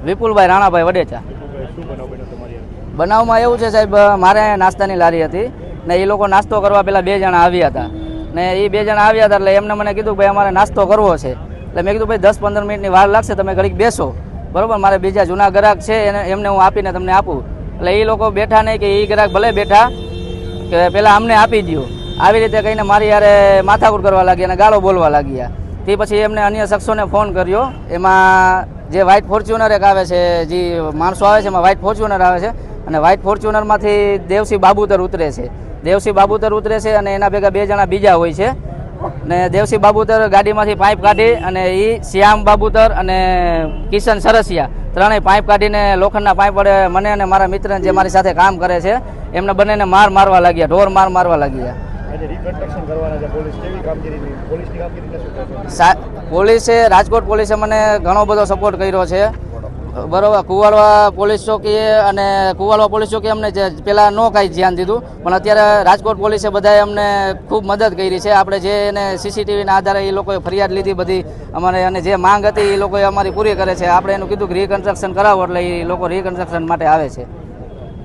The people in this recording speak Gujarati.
વિપુલભાઈ રાણાભાઈ વડેચા। બનાવમાં એવું છે સાહેબ, મારે નાસ્તાની લારી હતી ને એ લોકો નાસ્તો કરવા પેલા 2 જણા આવ્યા હતા ને એ 2 જણા આવ્યા હતા એટલે એમને મને કીધું ભાઈ અમારે નાસ્તો કરવો છે એટલે મેં કીધું ભાઈ 10-15 મિનિટની વાર લાગશે, તમે ઘડીક બેસો બરાબર, મારે બીજા જૂના ગ્રાહક છે એમને હું આપીને તમને આપું। એટલે એ લોકો બેઠા નહીં કે એ ગ્રાહક ભલે બેઠા કે પહેલાં અમને આપી દો, આવી રીતે કહીને મારી યારે માથાકૂટ કરવા લાગી અને ગાળો બોલવા લાગ્યા। તે પછી એમને અન્ય શખ્સોને ફોન કર્યો, એમાં જે વ્હાઇટ ફોર્ચ્યુનર એક આવે છે, જે માણસો આવે છે એમાં વ્હાઇટ ફોર્ચ્યુનર આવે છે અને વ્હાઇટ ફોર્ચ્યુનરમાંથી દેવસિંહ બાબુતર ઉતરે છે, દેવસિંહ બાબુતર ઉતરે છે અને એના ભેગા 2 જણા બીજા હોય છે ને દેવસિંહ બાબુતર ગાડીમાંથી પાઇપ કાઢી અને એ શ્યામ બાબુતર અને કિશન સરસિયા ત્રણેય પાઇપ કાઢીને લોખંડના પાઇપ વડે મને અને મારા મિત્રને જે મારી સાથે કામ કરે છે એમને બંનેને મારવા લાગ્યા, ઢોર મારવા લાગ્યા। પોલીસે, રાજકોટ પોલીસે મને ઘણો બધો સપોર્ટ કર્યો છે બરોબર। કુવાડવા પોલીસ ચોકીએ અને કુવાડવા પોલીસ ચોકી અમને પહેલાં ન કાંઈ ધ્યાન દીધું, પણ અત્યારે રાજકોટ પોલીસે બધાએ અમને ખૂબ મદદ કરી છે। આપણે જે એને સીસીટીવીના આધારે એ લોકોએ ફરિયાદ લીધી બધી અમારે, અને જે માંગ હતી એ લોકોએ અમારી પૂરી કરે છે। આપણે એનું કીધું કે રિકન્સ્ટ્રક્શન કરાવો એટલે એ લોકો રિકન્સ્ટ્રક્શન માટે આવે છે।